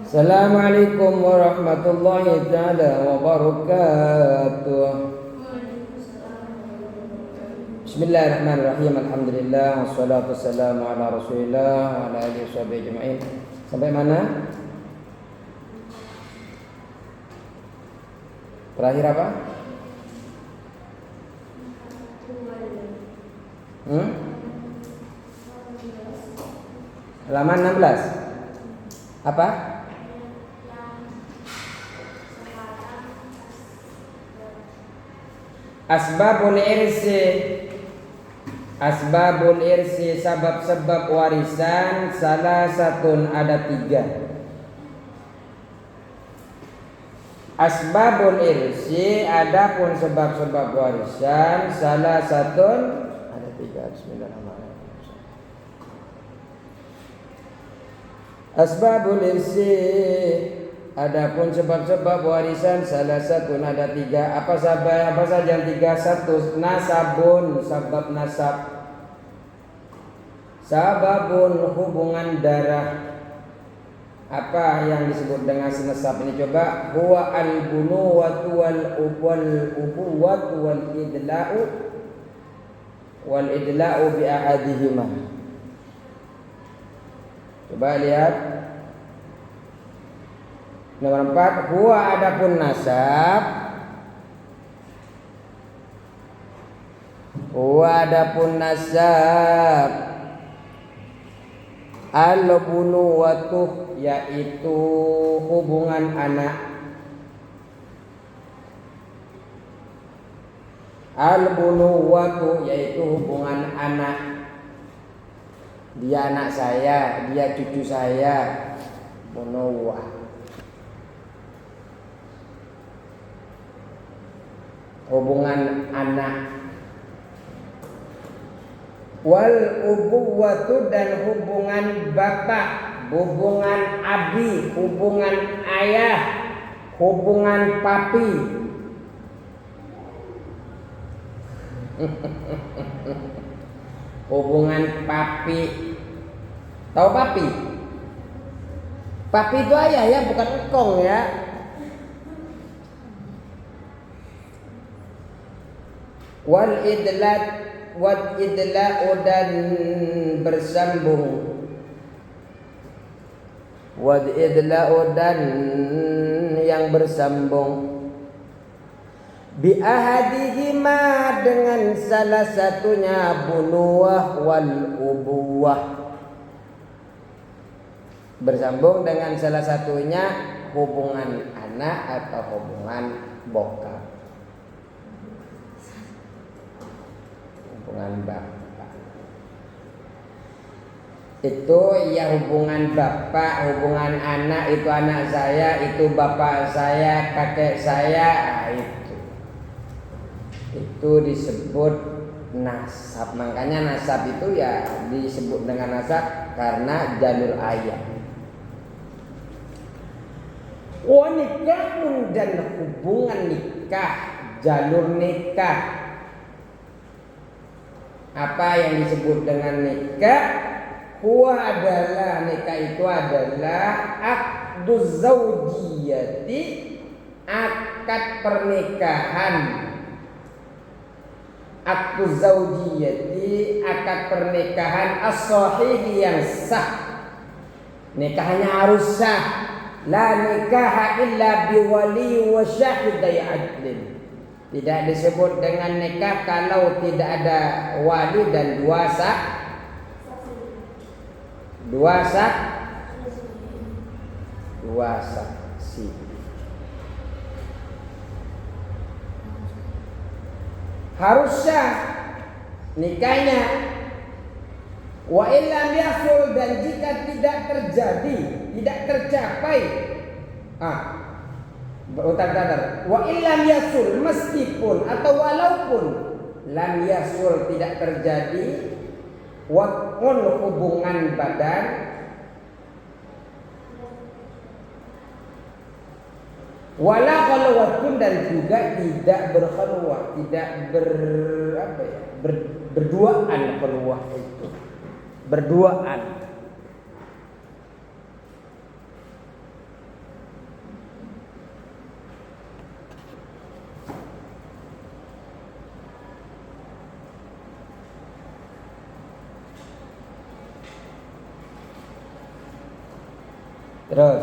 Assalamualaikum warahmatullahi taala wabarakatuh. Bismillahirrahmanirrahim. Alhamdulillah wassalatu wassalamu ala Rasulillah wa ala alihi washabihi ajmain. Sampai mana? Terakhir apa? Halaman 16. Apa? Asbabul irsi sebab-sebab warisan salah satu ada 3. Asbabul irsi adapun sebab-sebab warisan salah satu ada 3. Bismillahirrahmanirrahim. Asbabul irsi adapun sebab-sebab warisan salah satu ada 3. Apa saja yang 3? 1. Nasabun, sebab nasab. Sababun, hubungan darah. Apa yang disebut dengan nasab ini? Coba. Huwa al-bunuwatu wal-ubuwatu wal-idla'u bi ahadihima. Coba lihat. Nomor 4, huwa adapun nasab. Huwa adapun nasab. Al-bunuwatu yaitu hubungan anak. Al-bunuwatu yaitu hubungan anak. Dia anak saya, dia cucu saya. Bunuwah. Hubungan anak. Wal ubuwatu dan hubungan bapak, hubungan abi, hubungan ayah, hubungan papi. Hubungan papi. Tahu papi? Papi itu ayah ya, bukan engkong ya. Wal idla'u dan bersambung. Wal idla'u dan yang bersambung. Bi ahadihima dengan salah satunya bunuwah wal ubuwah. Bersambung dengan salah satunya hubungan anak atau hubungan bokap. Hubungan bapak itu ya hubungan bapak, hubungan anak itu anak saya, itu bapak saya, kakek saya, itu disebut nasab. Makanya nasab itu ya disebut dengan nasab karena jalur ayah. Nikahun dan hubungan nikah, jalur nikah. Apa yang disebut dengan nikah? Huwa adalah, nikah itu adalah aqduz zaujiyati, akad pernikahan. Aqduz zaujiyati, akad pernikahan as-sahih yang sah. Nikahnya harus sah. La nikaha illa biwali wa syahidai adlin. Tidak disebut dengan nikah kalau tidak ada wali dan dua saksi. Harus sah nikahnya. Wa illam yasul, dan jika tidak terjadi, tidak tercapai. Wa illam yasul, meskipun atau walaupun lam yasul tidak terjadi wat'un hubungan badan, wala khalwatun dan juga tidak berkhalwah, tidak berduaan. Khalwah itu berduaan. Terus,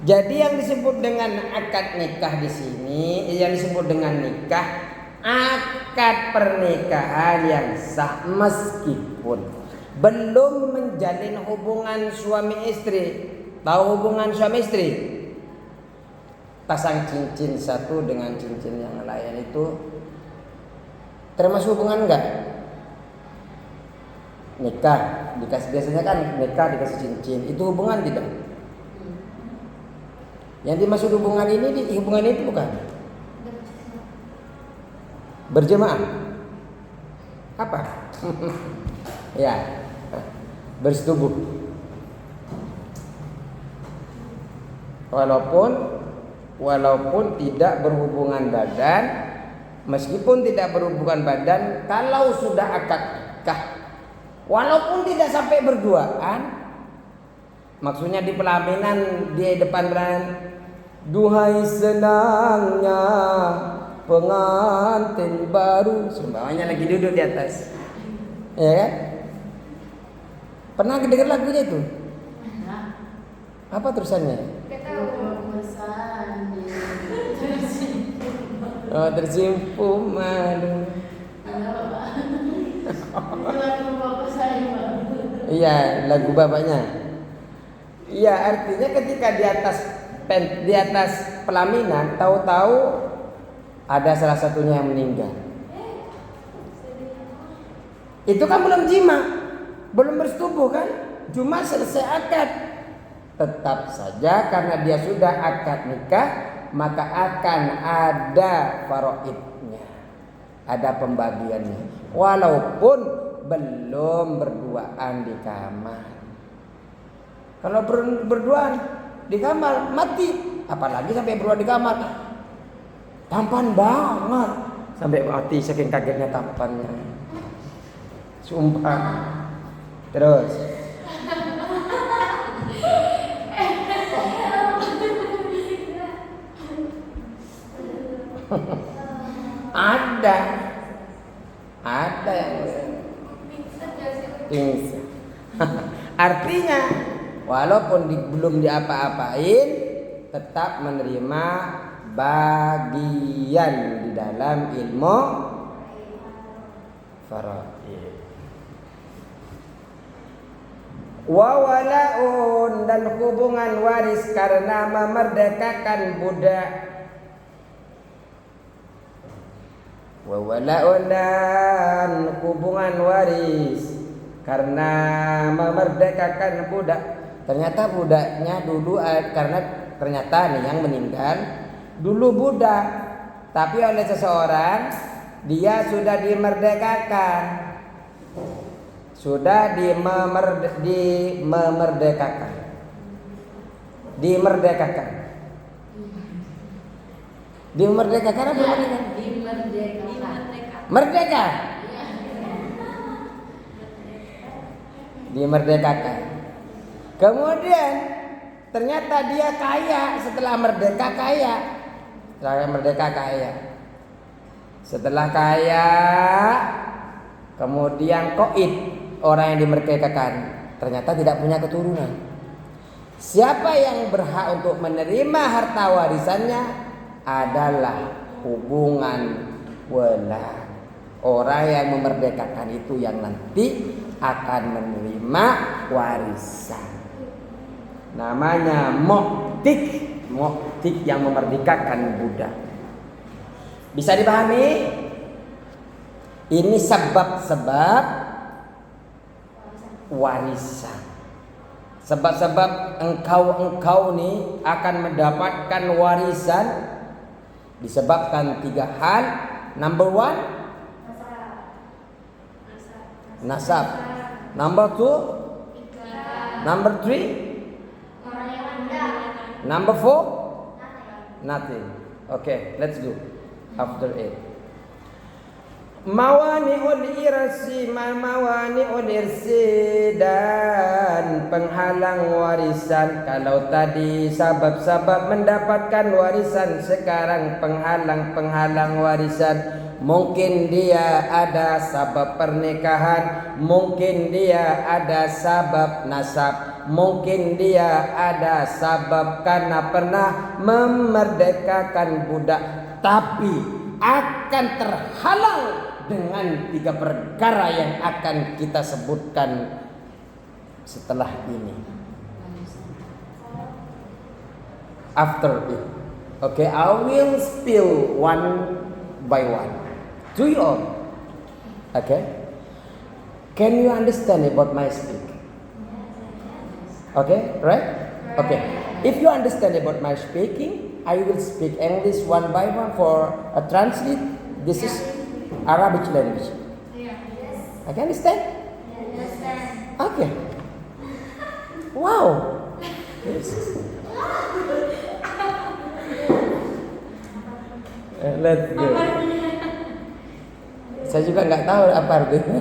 jadi yang disebut dengan akad nikah di sini, yang disebut dengan nikah, akad pernikahan yang sah meskipun belum menjalin hubungan suami istri. Tahu hubungan suami istri? Pasang cincin satu dengan cincin yang lain itu termasuk hubungan enggak? Nikah, dikasih biasanya kan nikah dikasih cincin, itu hubungan tidak? Yang dimaksud hubungan ini, hubungan itu bukan? Berjemaah. Apa? Ya, bersetubuh. Walaupun tidak berhubungan badan, meskipun tidak berhubungan badan, kalau sudah akad nikah, walaupun tidak sampai berduaan, maksudnya di pelaminan di depan beran, duhai senangnya pengantin baru, seumpamanya lagi duduk di atas, ya kan? Pernah dengar lagunya itu? Apa terusannya? Oh, tersimpu malu. Iya, lagu bapaknya. Iya, artinya ketika di atas pelaminan, tahu-tahu ada salah satunya yang meninggal. Itu kan belum jima, belum bersetubuh kan? Cuma selesai akad. Tetap saja karena dia sudah akad nikah, maka akan ada faraidnya, ada pembagiannya, walaupun belum berduaan di kamar. Kalau berduaan di kamar mati, apalagi sampai berduaan di kamar, tampan banget sampai mati saking kagetnya tampannya. Sumpah. Terus ada yang pingsan. Artinya walaupun belum diapa-apain, tetap menerima bagian di dalam ilmu faraid. Wa walaun, dan hubungan waris karena memerdekakan budak. Wa walaun, dan hubungan waris karena memerdekakan budak. Ternyata budaknya dulu, karena ternyata nih yang meninggal dulu budak, tapi oleh seseorang dia sudah dimerdekakan, sudah dimerdekakan. Dimerdekakan apa merdeka? Merdeka. Dimerdekakan. Kemudian ternyata dia kaya setelah merdeka kaya. Setelah kaya, kemudian koid, orang yang dimerdekakan ternyata tidak punya keturunan. Siapa yang berhak untuk menerima harta warisannya adalah hubungan wala. Orang yang memerdekakan itu yang nanti akan menerima warisan. Namanya muktik yang memerdekakan budak. Bisa dipahami? Ini sebab-sebab warisan. Sebab-sebab engkau nih akan mendapatkan warisan disebabkan 3 hal. Number 1, nasab. Number 2, number 3, number 4, nothing. Okay, let's go. After it, mawani'ul irsi dan penghalang warisan. Kalau tadi sabab-sabab mendapatkan warisan, sekarang penghalang warisan. mungkin dia ada sabab pernikahan, mungkin dia ada sabab nasab, mungkin dia ada sabab karena pernah memerdekakan budak, tapi akan terhalang dengan 3 perkara yang akan kita sebutkan setelah ini. After it. Okay, I will spill one by one to you all. Okay, can you understand about my speak? Okay, right? Okay, if you understand about my speaking, I will speak English one by one for a translate. This is Arabic language. Okay, understand? Okay. Wow. Yes. Let's go. Saya juga nggak tahu apa artinya.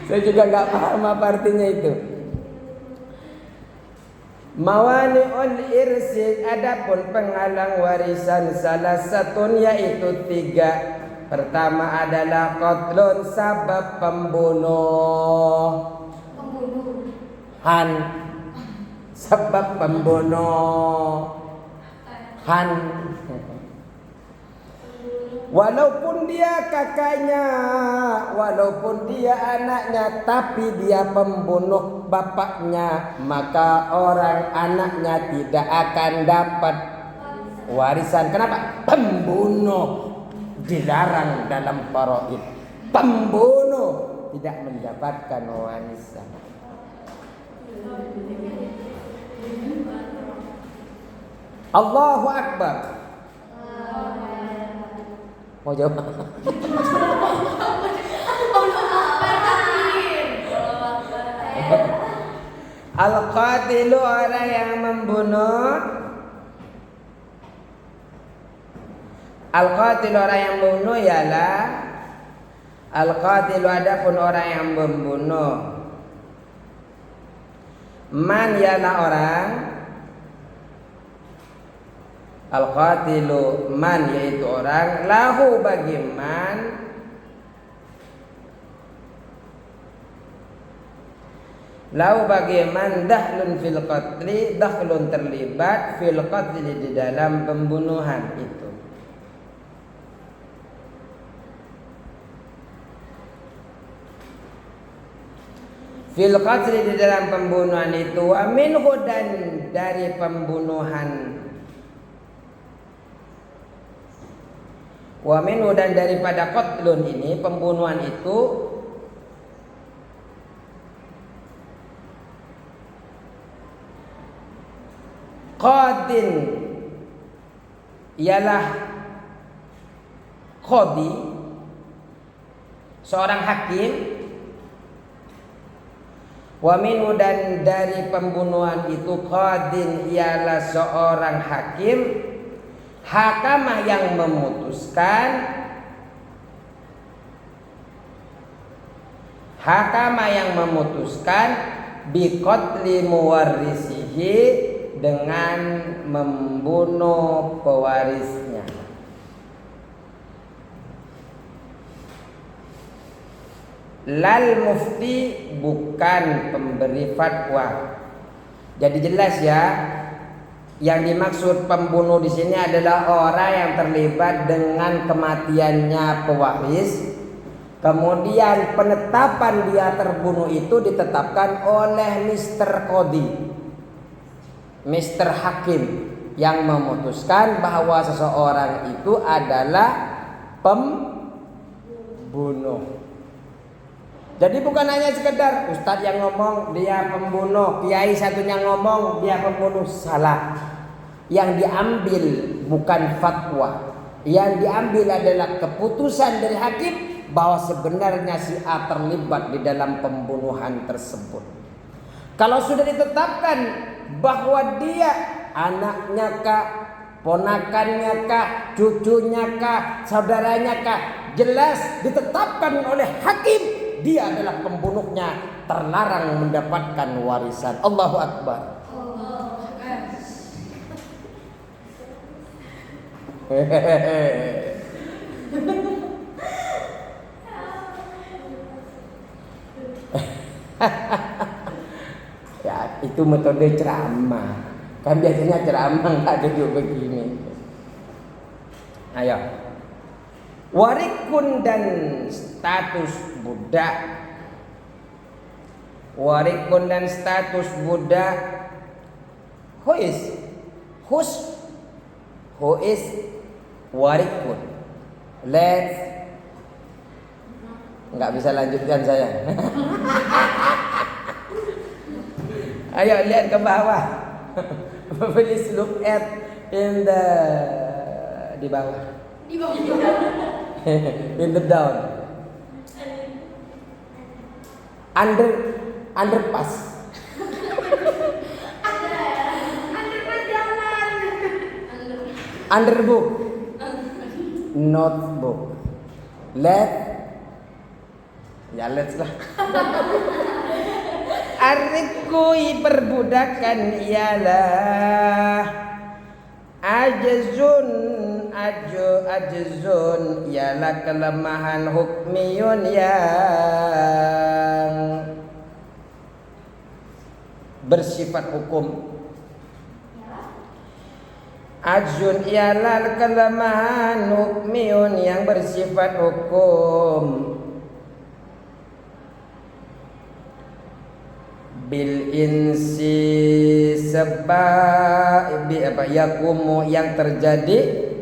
Saya juga nggak paham apa artinya itu. Mawani'ul irsi, adapun penghalang warisan salah satu yaitu 3. Pertama adalah qatlun, sabab pembunuh. Sebab pembunuhan. Walaupun dia kakaknya, walaupun dia anaknya, tapi dia pembunuh bapaknya, maka orang anaknya tidak akan dapat warisan. Kenapa? Pembunuh dilarang dalam faraid. Pembunuh tidak mendapatkan warisan. Allahu Akbar. Mau jawab? Al-qatilu, orang yang membunuh. Al-qatilu, orang yang membunuh ialah al-qatilu, adapun orang yang membunuh. Man ialah orang. Al-qatilu man yaitu orang, lahu bagi man, lahu bagi man dahlun fil qatli, dahlun terlibat fil qatli di dalam pembunuhan itu. Fil qatli di dalam pembunuhan itu, wa minhu, dan dari pembunuhan, wa minhu, dan daripada qatlun ini, pembunuhan itu, qadin ialah qadi, seorang hakim. Wa minhu, dan dari pembunuhan itu, qadin ialah seorang hakim, hakamah yang memutuskan, hakamah yang memutuskan biqatli muwarrisihi, dengan membunuh pewarisnya. Lal mufti, bukan pemberi fatwa. Jadi jelas ya, yang dimaksud pembunuh di sini adalah orang yang terlibat dengan kematiannya pewaris. Kemudian penetapan dia terbunuh itu ditetapkan oleh Mr. Qadi, Mr. Hakim, yang memutuskan bahwa seseorang itu adalah pembunuh. Jadi bukan hanya sekedar ustadz yang ngomong dia pembunuh, kiai satunya ngomong dia pembunuh, salah. Yang diambil bukan fatwa, yang diambil adalah keputusan dari hakim bahwa sebenarnya si A terlibat di dalam pembunuhan tersebut. Kalau sudah ditetapkan bahwa dia anaknya kah, ponakannya kah, cucunya kah, saudaranya kah, jelas ditetapkan oleh hakim dia adalah pembunuhnya, terlarang mendapatkan warisan. Allahu Akbar. Ya, itu metode ceramah. Kan biasanya ceramah nggak duduk begini. Ayo. Warikun dan status budak. Warikun dan status budak. Who is warikun? Nggak bisa lanjutkan saya. Ayo lihat ke bawah. Please look at di bawah. In the down. Underpass. Underbook. Notebook. Let's lah. Arikui perbudakan ialah ajzun ialah kelemahan hukmiyun yang bersifat hukum. Ajzun ialah kelemahan hukmiyun yang bersifat hukum. Bil insi sebab yakumu yang terjadi.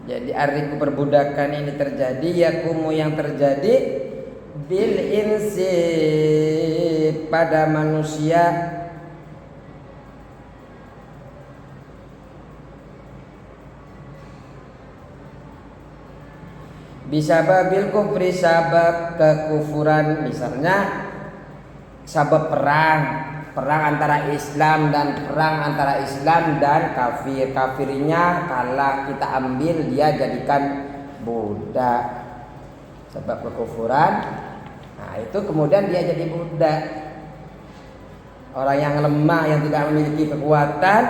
Jadi ariku perbudakan ini terjadi, yakumu yang terjadi bil insi pada manusia. Bisa babil kufri sabab kekufuran, misalnya sabab perang antara Islam dan kafir. Kafirnya kalah, kita ambil, dia jadikan budak. Sebab kekufuran, nah itu kemudian dia jadi budak. Orang yang lemah, yang tidak memiliki kekuatan,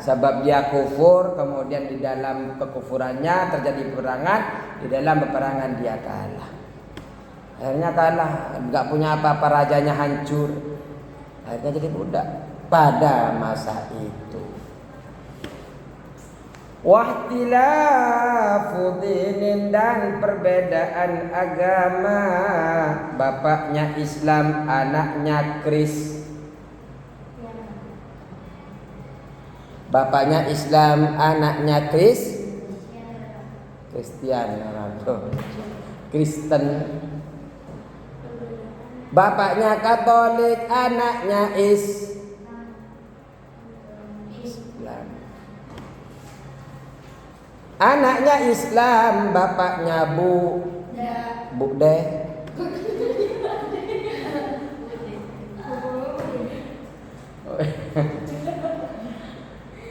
sebab dia kufur, kemudian di dalam kekufurannya terjadi peperangan, di dalam peperangan dia kalah. Akhirnya kalah, nggak punya apa-apa, rajanya hancur. Akhirnya jadi budak pada masa itu. Wahtilafu dinin dan perbedaan agama, bapaknya Islam, anaknya Kristen. Bapaknya Islam, anaknya Kristen. Bapaknya Katolik, anaknya Islam. Anaknya Islam, bapaknya Buddha.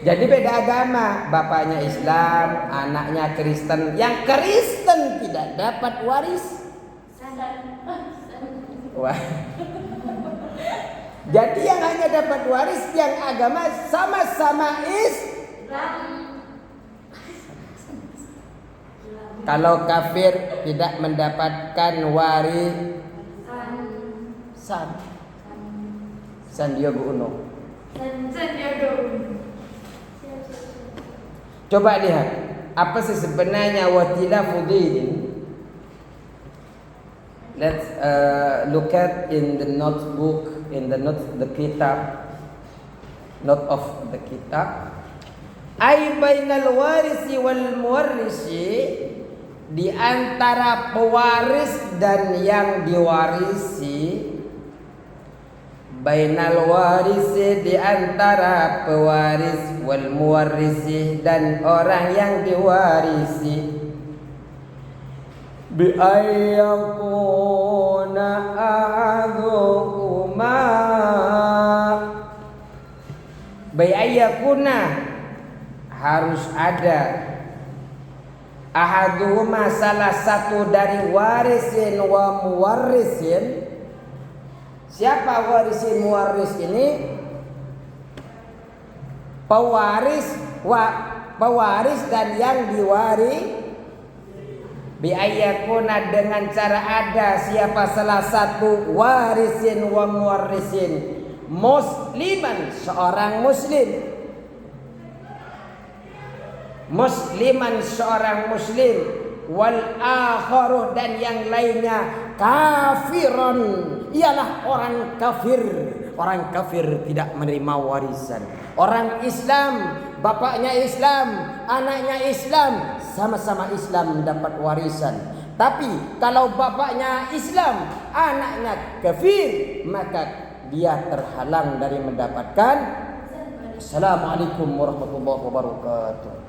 Jadi beda agama, bapaknya Islam, anaknya Kristen. Yang Kristen tidak dapat waris. Wah. Jadi yang hanya dapat waris yang agama sama-sama Islam. Kalau kafir tidak mendapatkan warisan. Sandiaga Uno. Coba lihat, apa sih sebenarnya watilafu dinin? Let's look at in the notebook, the kitab, note of the kitab. Ay bainal warisi wal muwarrisi, di antara pewaris dan yang diwarisi. Bainal warisi, di antara pewaris, wal muwarrisi, dan orang yang diwarisi. Bi ayyakuna ahaduhuma, bi ayyakuna, harus ada ahaduhuma, salah satu dari warisin wa muwarrisin. Siapa warisin muwarris ini? Pewaris dan yang biayakuna dengan cara ada siapa salah satu warisin wa muwarrisin, musliman seorang muslim, musliman seorang muslim, wal akharu dan yang lainnya kafiron, ialah orang kafir. Orang kafir tidak menerima warisan. Orang Islam, bapaknya Islam, anaknya Islam, sama-sama Islam mendapat warisan. Tapi kalau bapaknya Islam, anaknya kafir, maka dia terhalang dari mendapatkan. Assalamualaikum warahmatullahi wabarakatuh.